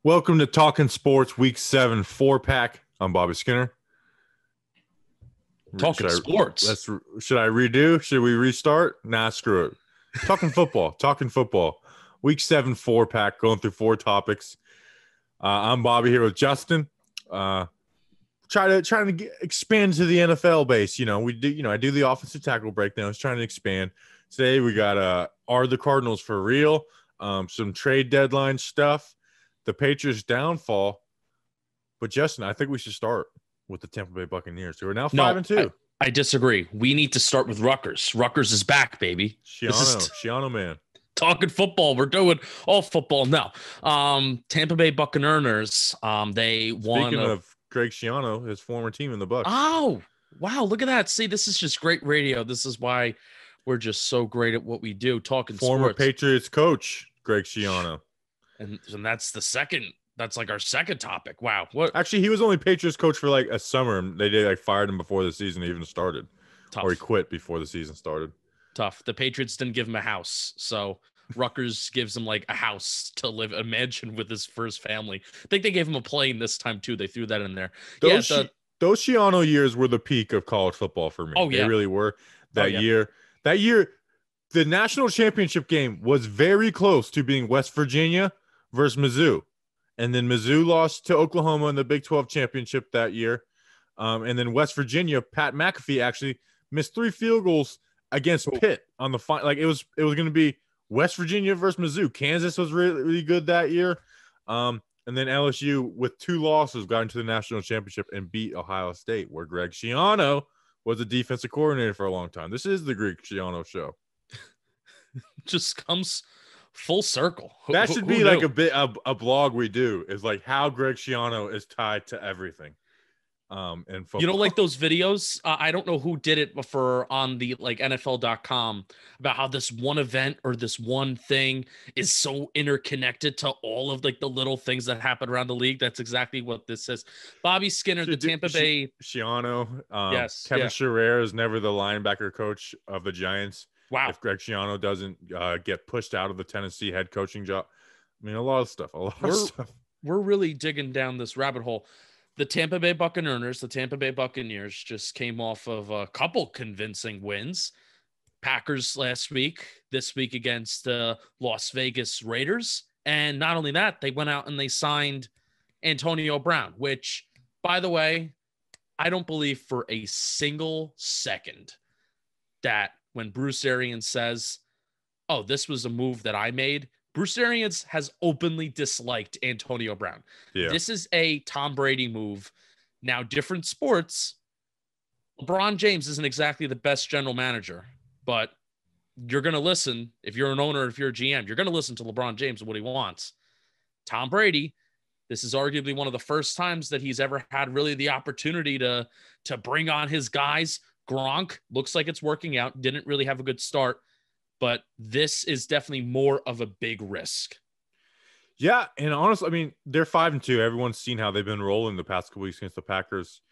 Welcome to Talking Sports Week 7 4-pack. I'm Bobby Skinner. Talking sports. Should I redo? Should we restart? Nah, screw it. Talking football. Talking football. Week 7 4-pack, going through 4 topics. I'm Bobby here with Justin. Trying to expand to the NFL base. I do the offensive tackle breakdowns, trying to expand. Today we got are the Cardinals for real? Some trade deadline stuff. The Patriots downfall. But Justin, I think we should start with the Tampa Bay Buccaneers, who are now 5-2. I disagree. We need to start with Rutgers. Rutgers is back, baby. Shiano, man. Talking football. We're doing all football now. Tampa Bay Buccaneers. They won. Speaking of Greg Schiano, his former team in the Bucs. Oh, wow. Look at that. See, this is just great radio. This is why we're just so great at what we do, talking former sports. Patriots coach, Greg Schiano. And that's the second. That's like our second topic. Wow. What? Actually, he was only Patriots coach for like a summer. They fired him before the season even started. Tough. Or he quit before the season started. Tough. The Patriots didn't give him a house. So Rutgers gives him like a house to live, a mansion with his first family. I think they gave him a plane this time too. They threw that in there. Those Schiano years were the peak of college football for me. Oh, yeah. They really were. That year, the national championship game was very close to being West Virginia versus Mizzou. And then Mizzou lost to Oklahoma in the Big 12 championship that year. And then West Virginia, Pat McAfee actually missed 3 field goals against Pitt on the final. Like it was going to be West Virginia versus Mizzou. Kansas was really, really good that year. And then LSU with 2 losses got into the national championship and beat Ohio State, where Greg Schiano was the defensive coordinator for a long time. This is the Greg Schiano show. Just comes full circle. That should be like a blog we do, is like how Greg Schiano is tied to everything. And football. You know, like those videos, I don't know who did it before on the like NFL.com about how this one event or this one thing is so interconnected to all of like the little things that happen around the league. That's exactly what this is. Bobby Skinner, the Tampa Bay Schiano. Yes, Kevin Sherrer is never the linebacker coach of the Giants. Wow. If Greg Schiano doesn't get pushed out of the Tennessee head coaching job. I mean, a lot of stuff. We're really digging down this rabbit hole. The Tampa Bay Buccaneers just came off of a couple convincing wins. Packers last week, this week against Las Vegas Raiders. And not only that, they went out and they signed Antonio Brown, which, by the way, I don't believe for a single second that when Bruce Arians says, oh, this was a move that I made, Bruce Arians has openly disliked Antonio Brown. Yeah. This is a Tom Brady move. Now, different sports. LeBron James isn't exactly the best general manager, but you're going to listen. If you're an owner, if you're a GM, you're going to listen to LeBron James and what he wants. Tom Brady, this is arguably one of the first times that he's ever had really the opportunity to bring on his guys. Gronk looks like it's working out. Didn't really have a good start. But this is definitely more of a big risk. Yeah, and honestly, I mean, they're 5-2. Everyone's seen how they've been rolling the past couple weeks against the Packers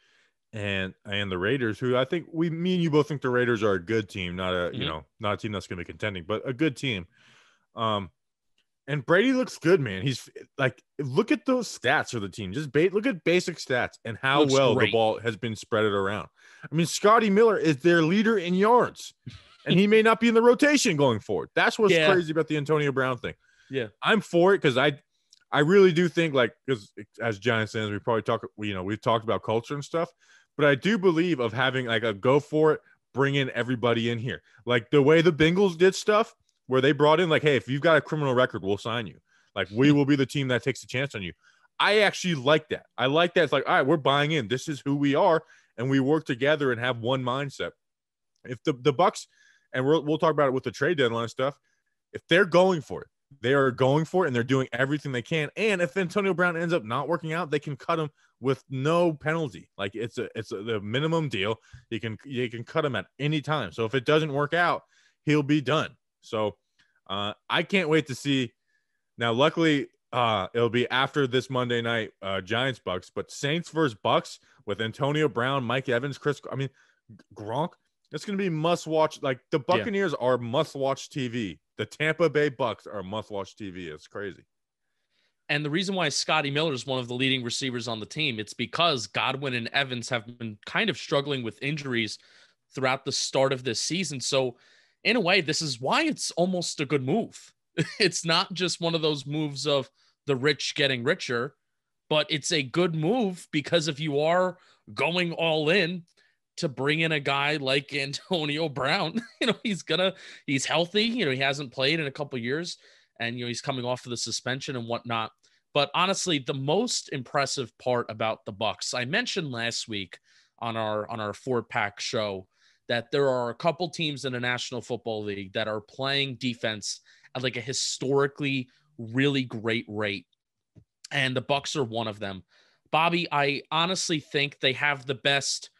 and the Raiders, who I think me and you both think the Raiders are a good team, not a not a team that's going to be contending, but a good team. And Brady looks good, man. He's like, look at those stats for the team. Just look at basic stats and how well the ball has been spread around. I mean, Scotty Miller is their leader in yards. And he may not be in the rotation going forward. That's what's crazy about the Antonio Brown thing. Yeah. I'm for it because I really do think, like, because as Giants fans, we've talked about culture and stuff, but I do believe of having like a go for it, bring in everybody in here. Like the way the Bengals did stuff where they brought in like, hey, if you've got a criminal record, we'll sign you. Like we will be the team that takes a chance on you. I actually like that. I like that. It's like, all right, we're buying in. This is who we are. And we work together and have one mindset. If the Bucs, and we'll talk about it with the trade deadline stuff. If they're going for it, they are going for it, and they're doing everything they can. And if Antonio Brown ends up not working out, they can cut him with no penalty. Like it's the minimum deal. You can cut him at any time. So if it doesn't work out, he'll be done. So I can't wait to see. Now, luckily, it'll be after this Monday night, Giants Bucs, but Saints versus Bucs with Antonio Brown, Mike Evans, Gronk. It's going to be must-watch. Like, the Buccaneers are must-watch TV. The Tampa Bay Bucs are must-watch TV. It's crazy. And the reason why Scotty Miller is one of the leading receivers on the team, it's because Godwin and Evans have been kind of struggling with injuries throughout the start of this season. So in a way, this is why it's almost a good move. It's not just one of those moves of the rich getting richer, but it's a good move because if you are going all in to bring in a guy like Antonio Brown, he's healthy, he hasn't played in a couple of years, and he's coming off of the suspension and whatnot. But honestly, the most impressive part about the Bucs, I mentioned last week on our 4-pack show that there are a couple teams in the National Football League that are playing defense at like a historically really great rate. And the Bucs are one of them. Bobby, I honestly think they have the best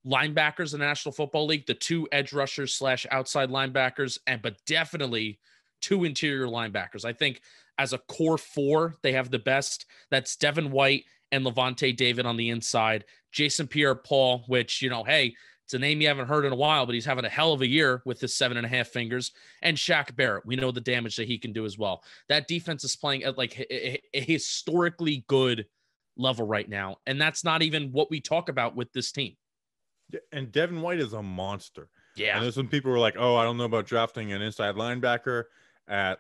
linebackers in the National Football League, the 2 edge rushers / outside linebackers, but definitely 2 interior linebackers. I think as a core 4, they have the best. That's Devon White and Levante David on the inside. Jason Pierre-Paul, which, hey, it's a name you haven't heard in a while, but he's having a hell of a year with his 7.5 fingers. And Shaq Barrett, we know the damage that he can do as well. That defense is playing at like a historically good level right now. And that's not even what we talk about with this team. And Devon White is a monster. Yeah. And there's some people who are like, oh, I don't know about drafting an inside linebacker at,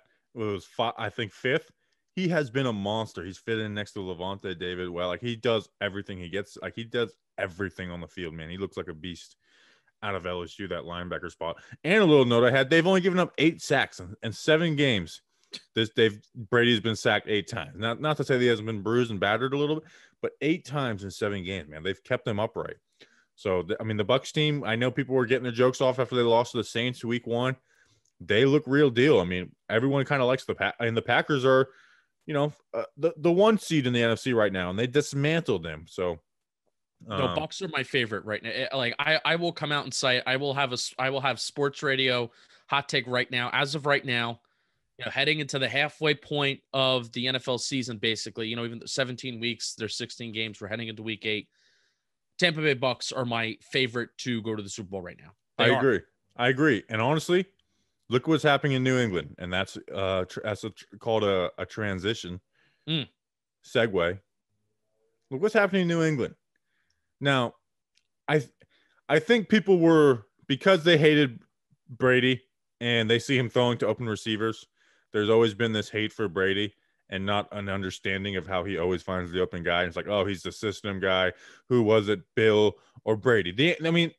I think 5th. He has been a monster. He's fit in next to Levante David. Well, like he does everything he gets. Like he does everything on the field, man. He looks like a beast out of LSU, that linebacker spot. And a little note I had, they've only given up 8 sacks in 7 games. Brady's been sacked 8 times. Not to say he hasn't been bruised and battered a little bit, but 8 times in 7 games, man. They've kept them upright. So, the Bucs team, I know people were getting their jokes off after they lost to the Saints week 1. They look real deal. I mean, everyone kind of likes and the Packers are, the 1 seed in the NFC right now, and they dismantled them. So, no, Bucs are my favorite right now. Like I will come out and say I will have sports radio hot take right now. As of right now, heading into the halfway point of the NFL season, basically, even 17 weeks, there's 16 games. We're heading into week 8. Tampa Bay Bucs are my favorite to go to the Super Bowl right now. I agree. And honestly, look what's happening in New England, and that's called a transition segue. Look what's happening in New England. Now, I think people were, because they hated Brady and they see him throwing to open receivers, there's always been this hate for Brady and not an understanding of how he always finds the open guy. And it's like, oh, he's the system guy. Who was it, Bill or Brady? I mean,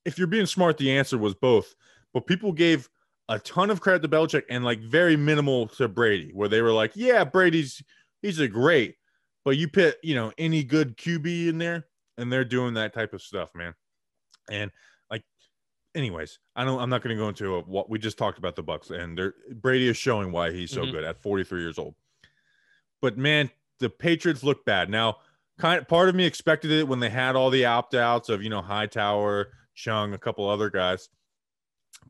if you're being smart, the answer was both. But people gave a ton of credit to Belichick and like very minimal to Brady, where they were like, yeah, he's a great, but you put, any good QB in there, and they're doing that type of stuff, man. And like, anyways, I'm not going to go into what we just talked about the Bucs, and Brady is showing why he's so good at 43 years old. But man, the Patriots look bad. Now, part of me expected it when they had all the opt-outs of, Hightower, Chung, a couple other guys.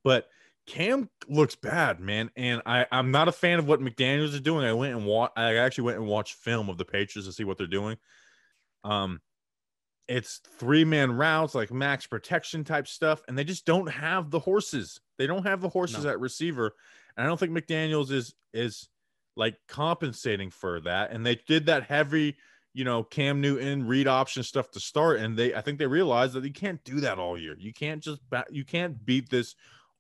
But Cam looks bad, man. And I'm not a fan of what McDaniels is doing. I actually went and watched film of the Patriots to see what they're doing. It's 3-man routes, like max protection type stuff, and they just don't have the horses. They don't have the horses at receiver. And I don't think McDaniels is like compensating for that. And they did that heavy, Cam Newton read option stuff to start. And I think they realized that you can't do that all year. You can't beat this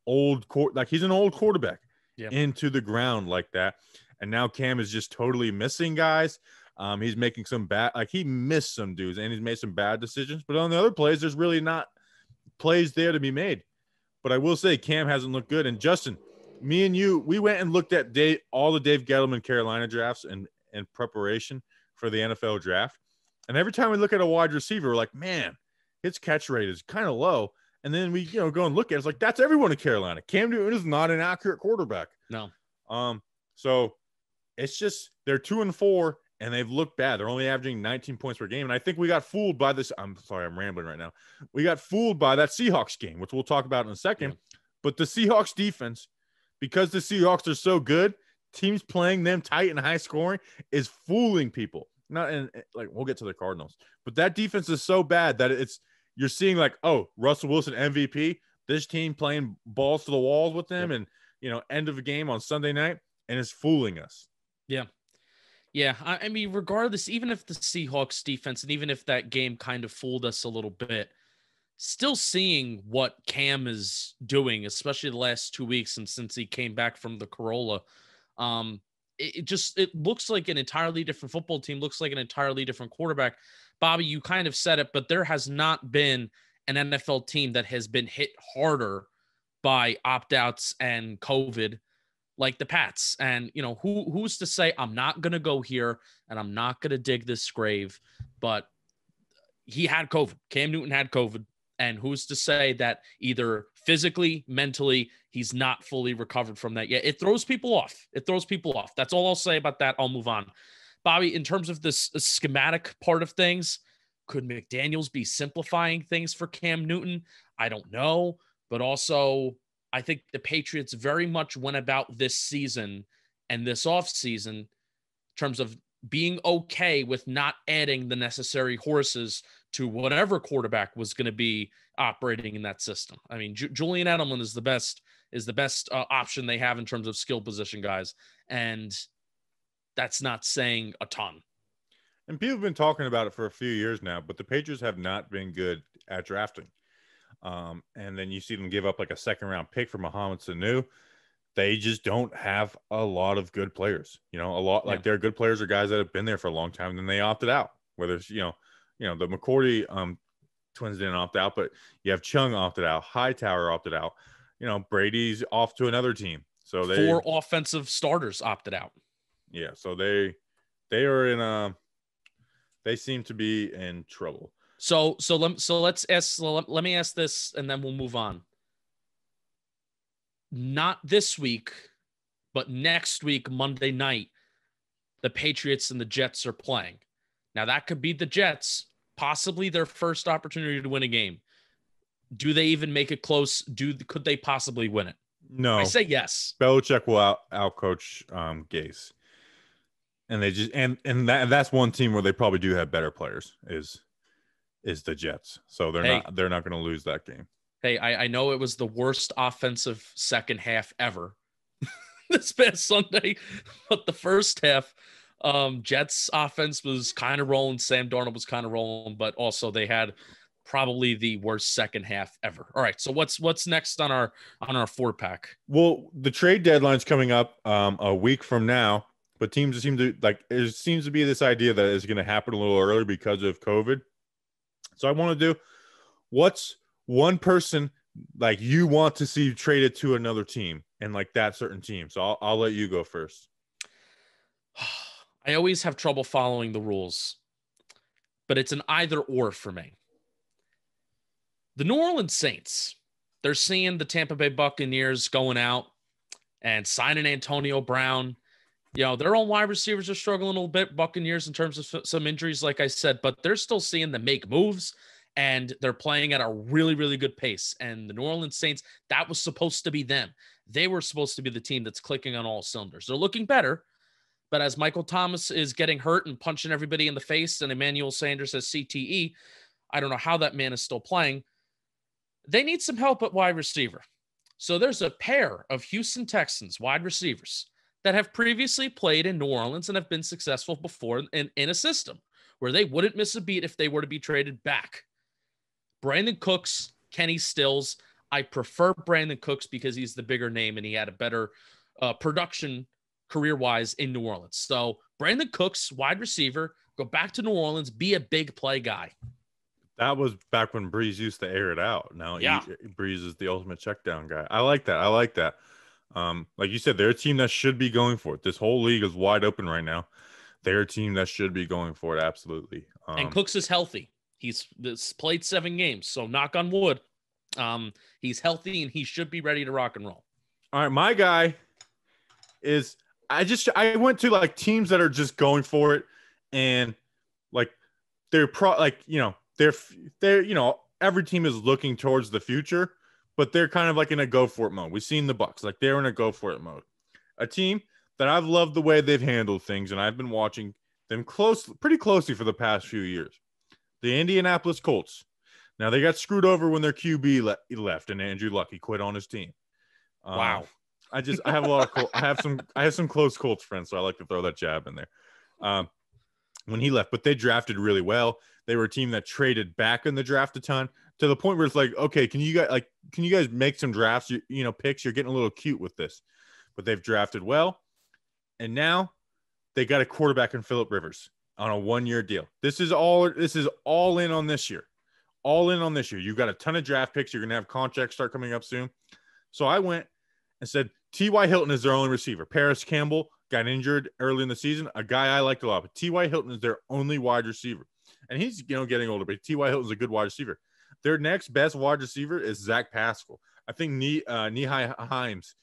old like he's an old quarterback into the ground like that. And now Cam is just totally missing guys. He's making some he missed some dudes and he's made some bad decisions, but on the other plays, there's really not plays there to be made. But I will say Cam hasn't looked good. And Justin, me and you, we went and looked at all the Dave Gettleman Carolina drafts in preparation for the NFL draft. And every time we look at a wide receiver, we're like, man, his catch rate is kind of low. And then we, go and look at it. It's like, that's everyone in Carolina. Cam Newton is not an accurate quarterback. No. So it's just, they're 2-4 and they've looked bad. They're only averaging 19 points per game. And I think we got fooled by this. I'm sorry, I'm rambling right now. We got fooled by that Seahawks game, which we'll talk about in a second. Yeah. But the Seahawks defense, because the Seahawks are so good, teams playing them tight and high scoring is fooling people. We'll get to the Cardinals, but that defense is so bad that you're seeing like, oh, Russell Wilson MVP, this team playing balls to the walls with them, and end of a game on Sunday night, and it's fooling us. Yeah. Yeah, I mean, regardless, even if the Seahawks defense and even if that game kind of fooled us a little bit, still seeing what Cam is doing, especially the last 2 weeks and since he came back from the Corolla, um, it looks like an entirely different football team, looks like an entirely different quarterback. Bobby, you kind of said it, but there has not been an NFL team that has been hit harder by opt-outs and COVID like the Pats. And who's to say I'm not gonna go here and I'm not gonna dig this grave, but he had COVID. Cam Newton had COVID. And who's to say that either physically, mentally, he's not fully recovered from that yet? It throws people off. That's all I'll say about that. I'll move on. Bobby, in terms of this schematic part of things, could McDaniels be simplifying things for Cam Newton? I don't know. But also, I think the Patriots very much went about this season and this offseason in terms of being okay with not adding the necessary horses to whatever quarterback was going to be operating in that system. I mean, Julian Edelman is the best option they have in terms of skill position guys. And that's not saying a ton. And people have been talking about it for a few years now, but the Patriots have not been good at drafting. And then you see them give up like a second-round pick for Mohamed Sanu. They just don't have a lot of good players. Like their good players are guys that have been there for a long time, and then they opted out. Whether it's the McCourty twins didn't opt out, but you have Chung opted out, Hightower opted out. Brady's off to another team. So four offensive starters opted out. Yeah, so they are in they seem to be in trouble. So let me ask this, and then we'll move on. Not this week, but next week, Monday night, the Patriots and the Jets are playing. Now, that could be the Jets, possibly their first opportunity to win a game. Do they even make it close? Could they possibly win it? No. I say yes. Belichick will out-coach Gase. And they just that's one team where they probably do have better players is the Jets. So they're not going to lose that game. Hey, I know it was the worst offensive second half ever this past Sunday, but the first half, Jets offense was kind of rolling. Sam Darnold was kind of rolling, but also they had probably the worst second half ever. All right, so what's next on our 4-pack? Well, the trade deadline's coming up a week from now, but teams seem to it seems to be this idea that it's going to happen a little early because of COVID. So I want to do what's one person like you want to see traded to another team and like that certain team. So I'll let you go first. I always have trouble following the rules, but it's an either or for me. The New Orleans Saints, they're seeing the Tampa Bay Buccaneers going out and signing Antonio Brown. Their own wide receivers are struggling a little bit, Buccaneers, in terms of some injuries, like I said, but they're still seeing them make moves, and they're playing at a really, really good pace. And the New Orleans Saints, that was supposed to be them. They were supposed to be the team that's clicking on all cylinders. They're looking better, but as Michael Thomas is getting hurt and punching everybody in the face, and Emmanuel Sanders has CTE, I don't know how that man is still playing. They need some help at wide receiver. So there's a pair of Houston Texans wide receivers that have previously played in New Orleans and have been successful before in a system where they wouldn't miss a beat if they were to be traded back. Brandon Cooks, Kenny Stills. I prefer Brandon Cooks because he's the bigger name and he had a better production career-wise in New Orleans. So Brandon Cooks, wide receiver, go back to New Orleans, be a big play guy. That was back when Breeze used to air it out. Now Breeze is the ultimate check down guy. I like that. Like you said, they're a team that should be going for it. This whole league is wide open right now. They're a team that should be going for it. Absolutely. And Cooks is healthy. He's played 7 games, so knock on wood. He's healthy and he should be ready to rock and roll. All right, my guy is I went to like teams that are just going for it, and like they're every team is looking towards the future, but they're kind of like in a go for it mode. We've seen the Bucs, like they're in a go for it mode. A team that I've loved the way they've handled things, and I've been watching them pretty closely for the past few years. The Indianapolis Colts. Now they got screwed over when their QB left, and Andrew Luck quit on his team. Wow. I have a lot of I have some close Colts friends, so I like to throw that jab in there. when he left, but they drafted really well. They were a team that traded back in the draft a ton to the point where it's like, okay, can you guys make some drafts? Picks. You're getting a little cute with this, but they've drafted well, and now they got a quarterback in Phillip Rivers on a 1-year deal. This is all in on this year. All in on this year. You've got a ton of draft picks. You're going to have contracts start coming up soon. So I went and said, T.Y. Hilton is their only receiver. Paris Campbell got injured early in the season, a guy I liked a lot. But T.Y. Hilton is their only wide receiver. And he's, getting older, but T.Y. Hilton's a good wide receiver. Their next best wide receiver is Zach Pascal. I think Nehai Himes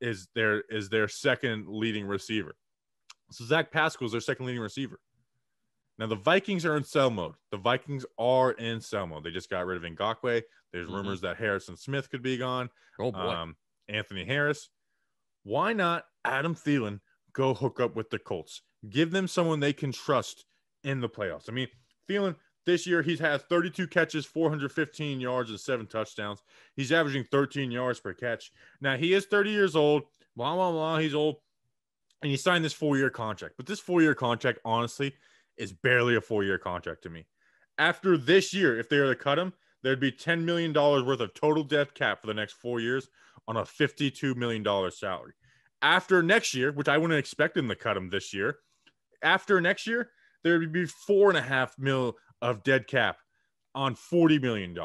is their second leading receiver. So Zach Pascal is their second leading receiver. Now, the Vikings are in sell mode. They just got rid of Ngakoue. There's rumors that Harrison Smith could be gone. Oh, boy. Anthony Harris. Why not Adam Thielen go hook up with the Colts? Give them someone they can trust in the playoffs. I mean, Thielen, this year, he's had 32 catches, 415 yards, and 7 touchdowns. He's averaging 13 yards per catch. Now, he is 30 years old. Blah, blah, blah. He's old. And he signed this 4-year contract. But this 4-year contract, honestly, is barely a 4-year contract to me. After this year, if they were to cut him, there'd be $10 million worth of total dead cap for the next 4 years on a $52 million salary. After next year, which I wouldn't expect them to cut him this year, after next year, there would be $4.5 million of dead cap on $40 million.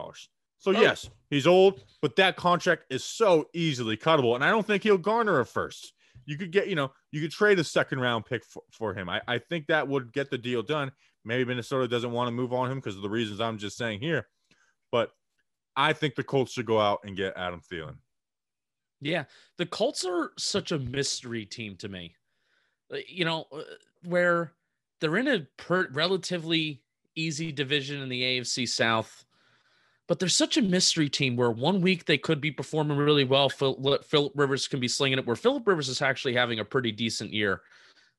So, yes, he's old, but that contract is so easily cuttable. And I don't think he'll garner a first. You could get, you could trade a second-round pick for him. I think that would get the deal done. Maybe Minnesota doesn't want to move on him because of the reasons I'm just saying here. But I think the Colts should go out and get Adam Thielen. Yeah, the Colts are such a mystery team to me. Where they're in a relatively easy division in the AFC South, but they're such a mystery team where 1 week they could be performing really well. Phillip Rivers can be slinging it, where Phillip Rivers is actually having a pretty decent year,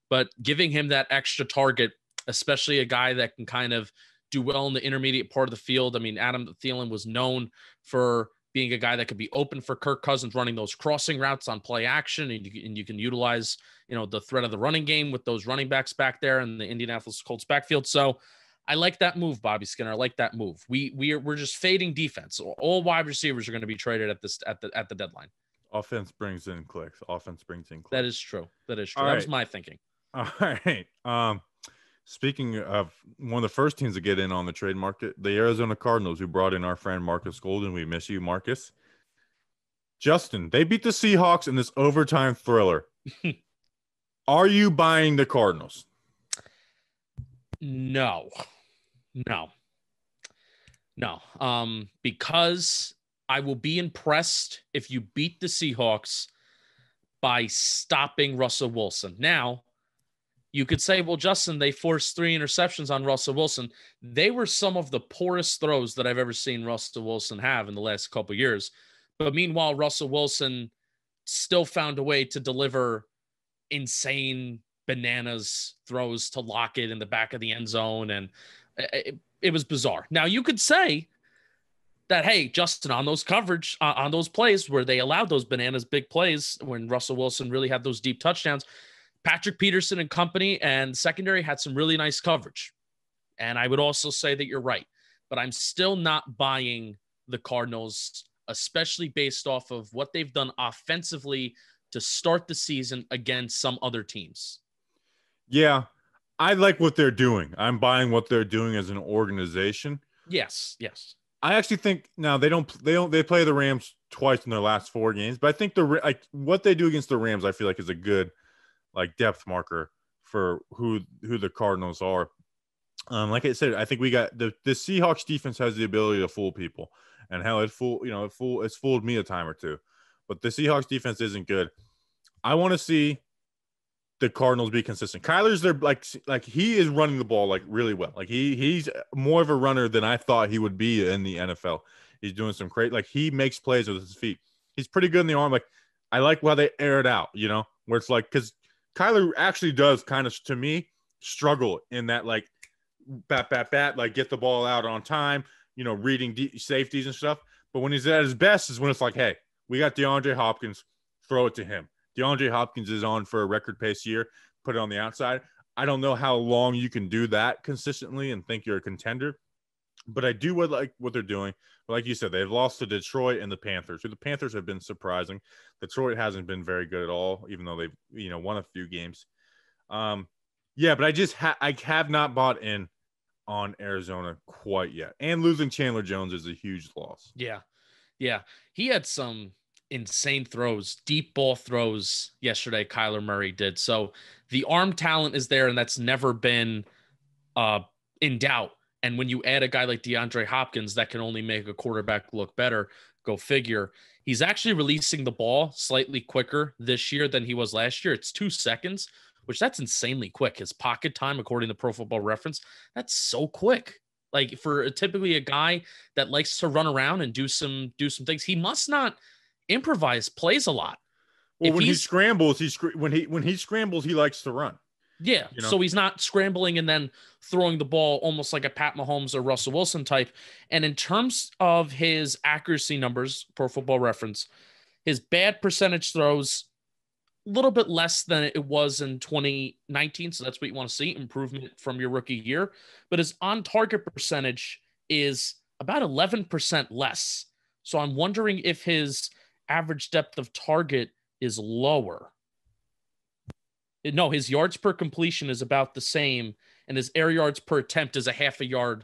but giving him that extra target, especially a guy that can kind of do well in the intermediate part of the field. I mean, Adam Thielen was known for being a guy that could be open for Kirk Cousins, running those crossing routes on play action. And you can utilize, the threat of the running game with those running backs back there in the Indianapolis Colts backfield. So I like that move, Bobby Skinner. I like that move. We're just fading defense. All wide receivers are going to be traded at the deadline. Offense brings in clicks. That is true. All that right. was my thinking. All right. Speaking of one of the first teams to get in on the trade market, the Arizona Cardinals, who brought in our friend Marcus Golden. We miss you, Marcus. Justin, they beat the Seahawks in this overtime thriller. Are you buying the Cardinals? No. Because I will be impressed if you beat the Seahawks by stopping Russell Wilson. Now, you could say, well, Justin, they forced 3 interceptions on Russell Wilson. They were some of the poorest throws that I've ever seen Russell Wilson have in the last couple of years. But meanwhile, Russell Wilson still found a way to deliver insane bananas throws to Lockett in the back of the end zone. And it was bizarre. Now, you could say that, hey, Justin, on those coverage, on those plays where they allowed those bananas big plays when Russell Wilson really had those deep touchdowns, Patrick Peterson and company and secondary had some really nice coverage. And I would also say that you're right, but I'm still not buying the Cardinals, especially based off of what they've done offensively to start the season against some other teams. Yeah, I like what they're doing. I'm buying what they're doing as an organization. Yes. I actually think now they play the Rams twice in their last 4 games, but I think what they do against the Rams, I feel like is a good depth marker for who the Cardinals are. Like I said, I think we got the Seahawks defense has the ability to fool people, and hell, it's fooled me a time or two. But the Seahawks defense isn't good. I want to see the Cardinals be consistent. Kyler's there, he is running the ball really well. He's more of a runner than I thought he would be in the NFL. He's doing some great, he makes plays with his feet. He's pretty good in the arm. I like how they air it out, where it's because Kyler actually does kind of, to me, struggle in that bat, get the ball out on time, reading safeties and stuff. But when he's at his best is when it's hey, we got DeAndre Hopkins, throw it to him. DeAndre Hopkins is on for a record pace year, put it on the outside. I don't know how long you can do that consistently and think you're a contender. But I do like what they're doing. Like you said, they've lost to Detroit and the Panthers. The Panthers have been surprising. Detroit hasn't been very good at all, even though they've won a few games. Yeah, but I have not bought in on Arizona quite yet. And losing Chandler Jones is a huge loss. Yeah. He had some insane throws, deep ball throws yesterday. Kyler Murray did. So the arm talent is there, and that's never been in doubt. And when you add a guy like DeAndre Hopkins, that can only make a quarterback look better. Go figure. He's actually releasing the ball slightly quicker this year than he was last year. It's 2 seconds, which that's insanely quick. His pocket time, according to Pro Football Reference, that's so quick. Like for typically a guy that likes to run around and do some things, he must not improvise plays a lot. Well, when he scrambles, when he scrambles, he likes to run. Yeah, so he's not scrambling and then throwing the ball almost like a Pat Mahomes or Russell Wilson type. And in terms of his accuracy numbers, Pro Football Reference, his bad percentage throws a little bit less than it was in 2019. So that's what you want to see, improvement from your rookie year. But his on-target percentage is about 11% less. So I'm wondering if his average depth of target is lower. No, his yards per completion is about the same, and his air yards per attempt is a half a yard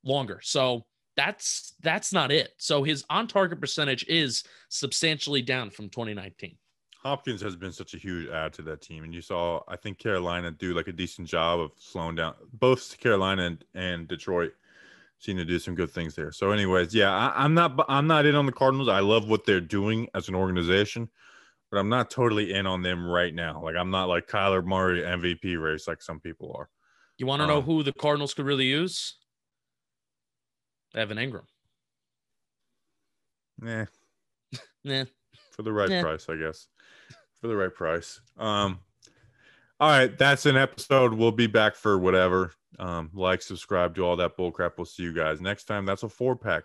longer. So that's not it. So his on-target percentage is substantially down from 2019. Hopkins has been such a huge add to that team, and you saw, I think, Carolina do like a decent job of slowing down. Both Carolina and Detroit seem to do some good things there. So, anyways, yeah, I'm not in on the Cardinals. I love what they're doing as an organization, but I'm not totally in on them right now. Like, I'm not like Kyler Murray MVP race like some people are. You want to know who the Cardinals could really use? Evan Ingram. Nah. Nah. For the right price, I guess. For the right price. All right, that's an episode. We'll be back for whatever. Like, subscribe, do all that bull crap. We'll see you guys next time. That's a 4-pack.